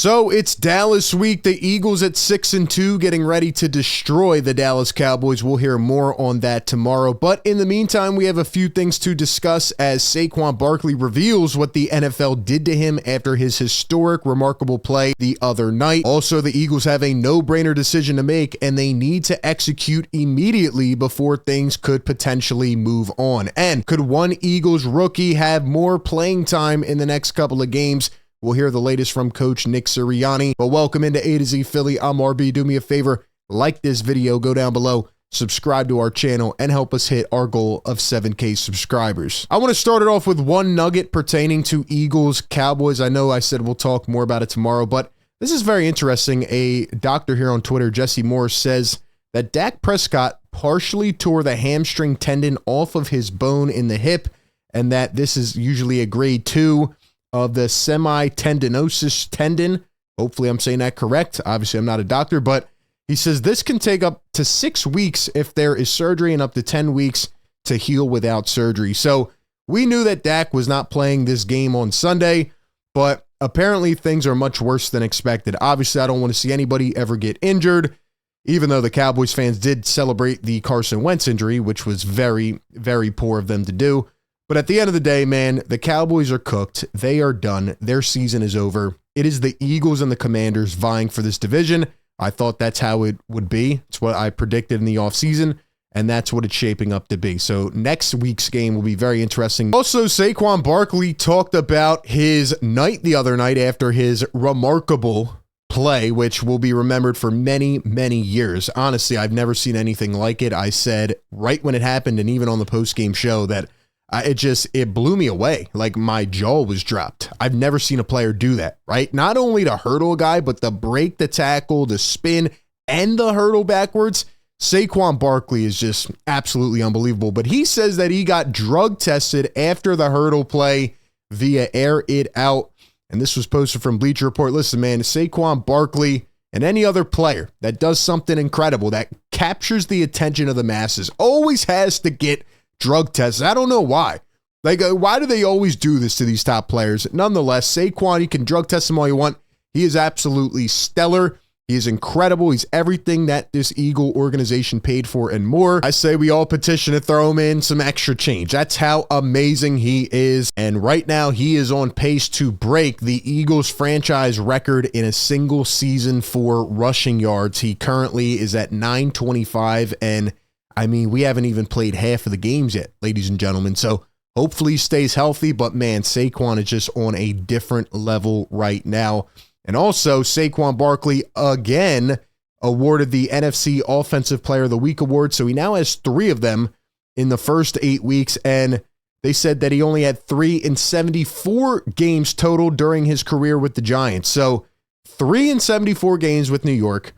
So it's Dallas week. The Eagles at 6-2 getting ready to destroy the Dallas Cowboys. We'll hear more on that tomorrow. But in the meantime, we have a few things to discuss as Saquon Barkley reveals what the NFL did to him after his historic, remarkable play the other night. Also, the Eagles have a no-brainer decision to make, and they need to execute immediately before things could potentially move on. And could one Eagles rookie have more playing time in the next couple of games? We'll hear the latest from Coach Nick Sirianni. But welcome into A to Z Philly. I'm RB. Do me a favor, like this video, go down below, subscribe to our channel, and help us hit our goal of 7K subscribers. I want to start it off with one nugget pertaining to Eagles Cowboys. I know I said we'll talk more about it tomorrow, but this is very interesting. A doctor here on Twitter, Jesse Morris, says that Dak Prescott partially tore the hamstring tendon off of his bone in the hip, and that this is usually a grade 2 of the semitendinosus tendon. Hopefully I'm saying that correct. Obviously I'm not a doctor, but he says this can take up to 6 weeks if there is surgery and up to 10 weeks to heal without surgery. So we knew that Dak was not playing this game on Sunday, but apparently things are much worse than expected. Obviously I don't want to see anybody ever get injured, even though the Cowboys fans did celebrate the Carson Wentz injury, which was very, very poor of them to do. But at the end of the day, man, the Cowboys are cooked. They are done. Their season is over. It is the Eagles and the Commanders vying for this division. I thought that's how it would be. It's what I predicted in the offseason, and that's what it's shaping up to be. So next week's game will be very interesting. Also, Saquon Barkley talked about his night the other night after his remarkable play, which will be remembered for many, many years. Honestly, I've never seen anything like it. I said right when it happened, and even on the post-game show, that it blew me away. Like my jaw was dropped. I've never seen a player do that, right? Not only to hurdle a guy, but to break the tackle, the spin, and the hurdle backwards. Saquon Barkley is just absolutely unbelievable. But he says that he got drug tested after the hurdle play via Air It Out. And this was posted from Bleacher Report. Listen, man, Saquon Barkley and any other player that does something incredible, that captures the attention of the masses, always has to get drug tests. I don't know why. Like, why do they always do this to these top players? Nonetheless, Saquon, you can drug test him all you want. He is absolutely stellar. He is incredible. He's everything that this Eagle organization paid for and more. I say we all petition to throw him in some extra change. That's how amazing he is. And right now, he is on pace to break the Eagles franchise record in a single season for rushing yards. He currently is at 925, and I mean, we haven't even played half of the games yet, ladies and gentlemen. So hopefully he stays healthy. But man, Saquon is just on a different level right now. And also, Saquon Barkley again awarded the NFC Offensive Player of the Week award. So he now has 3 of them in the first 8 weeks. And they said that he only had 3 in 74 games total during his career with the Giants. So 3 in 74 games with New York,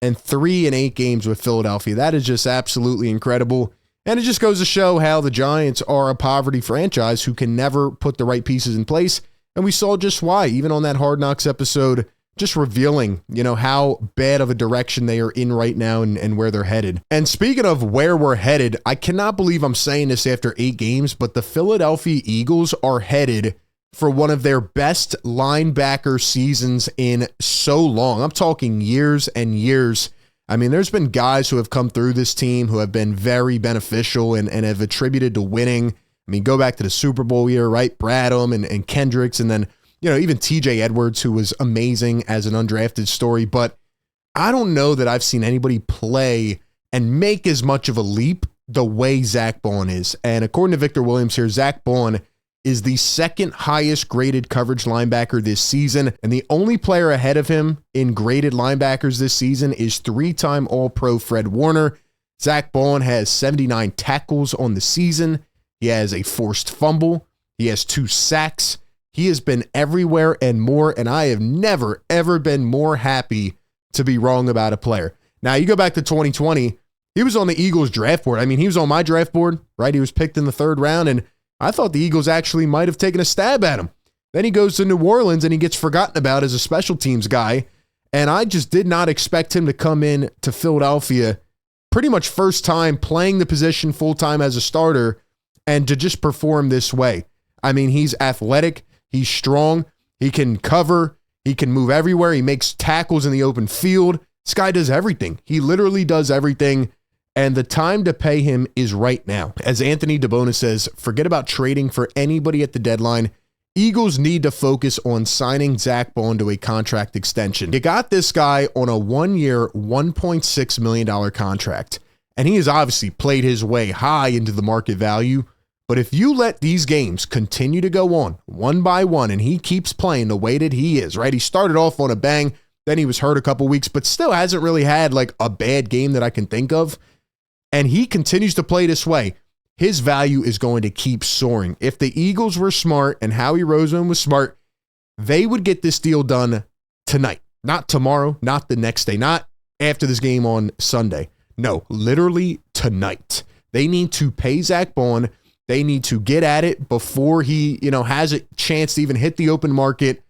and 3 in 8 games with Philadelphia. That is just absolutely incredible. And it just goes to show how the Giants are a poverty franchise who can never put the right pieces in place. And we saw just why, even on that Hard Knocks episode, just revealing, how bad of a direction they are in right now and where they're headed. And speaking of where we're headed, I cannot believe I'm saying this after 8 games, but the Philadelphia Eagles are headed for one of their best linebacker seasons in so long. I'm talking years and years. I mean, there's been guys who have come through this team who have been very beneficial and have attributed to winning. I mean, go back to the Super Bowl year, right? Bradham and Kendricks, and then, even TJ Edwards, who was amazing as an undrafted story. But I don't know that I've seen anybody play and make as much of a leap the way Zack Baun is. And according to Victor Williams here, Zack Baun is the second highest graded coverage linebacker this season. And the only player ahead of him in graded linebackers this season is 3-time All-Pro Fred Warner. Zack Baun has 79 tackles on the season. He has a forced fumble. He has 2 sacks. He has been everywhere and more. And I have never, ever been more happy to be wrong about a player. Now, you go back to 2020, he was on the Eagles draft board. I mean, he was on my draft board, right? He was picked in the 3rd round, and I thought the Eagles actually might have taken a stab at him. Then he goes to New Orleans and he gets forgotten about as a special teams guy. And I just did not expect him to come in to Philadelphia pretty much first time playing the position full time as a starter and to just perform this way. I mean, he's athletic. He's strong. He can cover. He can move everywhere. He makes tackles in the open field. This guy does everything. He literally does everything. And the time to pay him is right now. As Anthony DeBona says, forget about trading for anybody at the deadline. Eagles need to focus on signing Zack Baun to a contract extension. You got this guy on a 1-year, $1.6 million contract. And he has obviously played his way high into the market value. But if you let these games continue to go on one by one and he keeps playing the way that he is, right? He started off on a bang, then he was hurt a couple weeks, but still hasn't really had like a bad game that I can think of. And he continues to play this way, his value is going to keep soaring. If the Eagles were smart and Howie Roseman was smart, they would get this deal done tonight, not tomorrow, not the next day, not after this game on Sunday. No, literally tonight. They need to pay Zack Baun. They need to get at it before he, has a chance to even hit the open market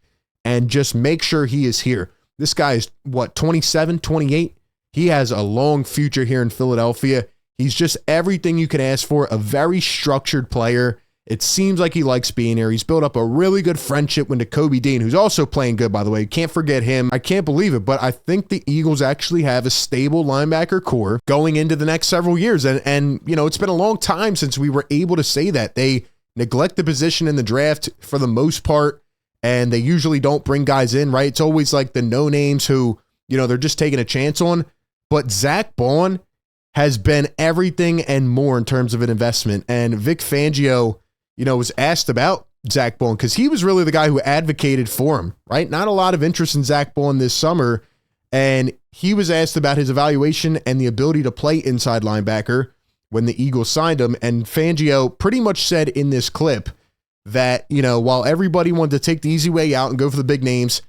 and just make sure he is here. This guy is 27, 28? He has a long future here in Philadelphia. He's just everything you can ask for, a very structured player. It seems like he likes being here. He's built up a really good friendship with Nakobe Dean, who's also playing good, by the way. Can't forget him. I can't believe it, but I think the Eagles actually have a stable linebacker core going into the next several years. And it's been a long time since we were able to say that. They neglect the position in the draft for the most part, and they usually don't bring guys in, right? It's always like the no-names who, they're just taking a chance on. But Zack Baun has been everything and more in terms of an investment. And Vic Fangio, was asked about Zack Baun because he was really the guy who advocated for him, right? Not a lot of interest in Zack Baun this summer. And he was asked about his evaluation and the ability to play inside linebacker when the Eagles signed him. And Fangio pretty much said in this clip that, while everybody wanted to take the easy way out and go for the big names,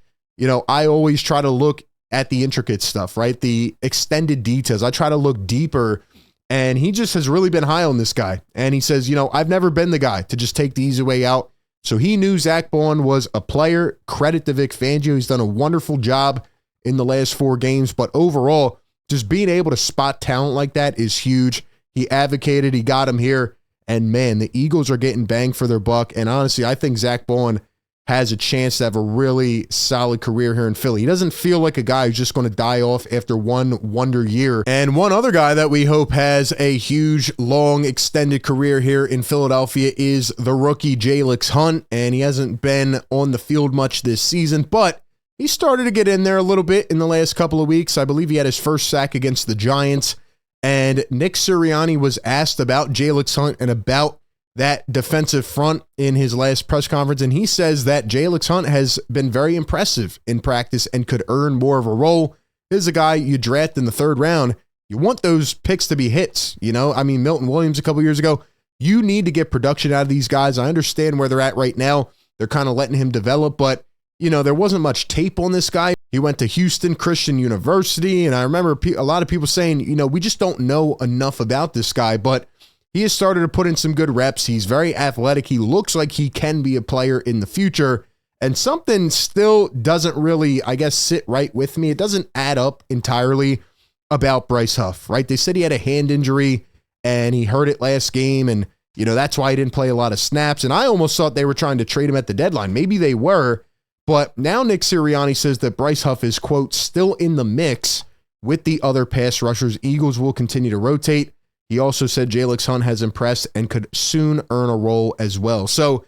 I always try to look at the intricate stuff, right? The extended details. I try to look deeper, and he just has really been high on this guy. And he says, I've never been the guy to just take the easy way out. So he knew Zack Baun was a player. Credit to Vic Fangio. He's done a wonderful job in the last 4 games, but overall, just being able to spot talent like that is huge. He advocated, he got him here, and man, the Eagles are getting bang for their buck. And honestly, I think Zack Baun has a chance to have a really solid career here in Philly. He doesn't feel like a guy who's just going to die off after one wonder year. And one other guy that we hope has a huge, long, extended career here in Philadelphia is the rookie Jaylx Hunt. And he hasn't been on the field much this season, but he started to get in there a little bit in the last couple of weeks. I believe he had his first sack against the Giants. And Nick Sirianni was asked about Jaylx Hunt and about that defensive front in his last press conference, and he says that Jaylx Hunt has been very impressive in practice and could earn more of a role. Here's a guy you draft in the 3rd round. You want those picks to be hits, Milton Williams a couple years ago. You need to get production out of these guys. I understand where they're at right now. They're kind of letting him develop, but, there wasn't much tape on this guy. He went to Houston Christian University, and I remember a lot of people saying, we just don't know enough about this guy, but he has started to put in some good reps. He's very athletic. He looks like he can be a player in the future. And something still doesn't really, sit right with me. It doesn't add up entirely about Bryce Huff, right? They said he had a hand injury and he hurt it last game. And, that's why he didn't play a lot of snaps. And I almost thought they were trying to trade him at the deadline. Maybe they were. But now Nick Sirianni says that Bryce Huff is, quote, still in the mix with the other pass rushers. Eagles will continue to rotate. He also said Jaylx Hunt has impressed and could soon earn a role as well. So,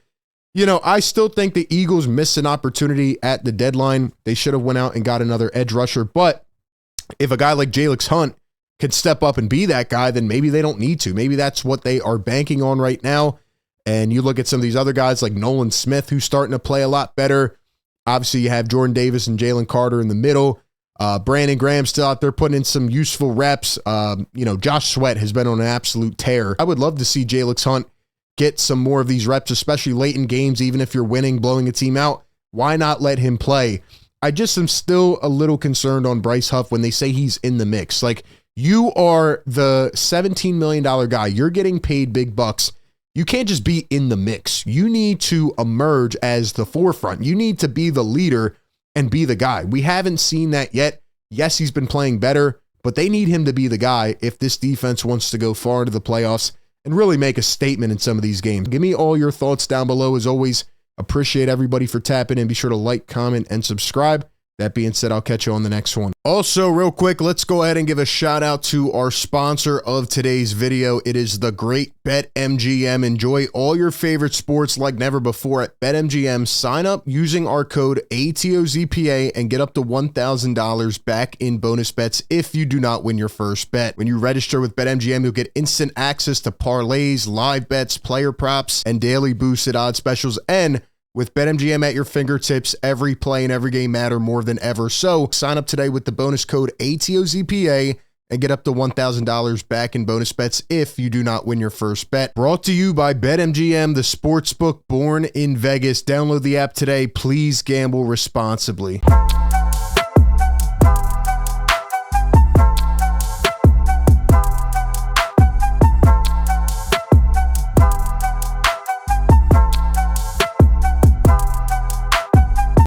I still think the Eagles missed an opportunity at the deadline. They should have went out and got another edge rusher. But if a guy like Jaylx Hunt can step up and be that guy, then maybe they don't need to. Maybe that's what they are banking on right now. And you look at some of these other guys like Nolan Smith, who's starting to play a lot better. Obviously, you have Jordan Davis and Jalen Carter in the middle. Brandon Graham still out there putting in some useful reps. Josh Sweat has been on an absolute tear. I would love to see Jaylx Hunt get some more of these reps, especially late in games, even if you're winning, blowing a team out. Why not let him play? I just am still a little concerned on Bryce Huff when they say he's in the mix. Like, you are the $17 million guy. You're getting paid big bucks. You can't just be in the mix. You need to emerge as the forefront. You need to be the leader and be the guy. We haven't seen that yet. Yes, he's been playing better, but they need him to be the guy if this defense wants to go far into the playoffs and really make a statement in some of these games. Give me all your thoughts down below. As always, Appreciate everybody for tapping in. Be sure to like, comment, and subscribe. That being said, I'll catch you on the next one. Also, real quick, let's go ahead and give a shout out to our sponsor of today's video. It is the great BetMGM. Enjoy all your favorite sports like never before at BetMGM. Sign up using our code ATOZPA and get up to $1,000 back in bonus bets if you do not win your first bet. When you register with BetMGM, you'll get instant access to parlays, live bets, player props, and daily boosted odds specials. And with BetMGM at your fingertips, every play and every game matter more than ever. So sign up today with the bonus code ATOZPA and get up to $1,000 back in bonus bets if you do not win your first bet. Brought to you by BetMGM, the sportsbook born in Vegas. Download the app today. Please gamble responsibly.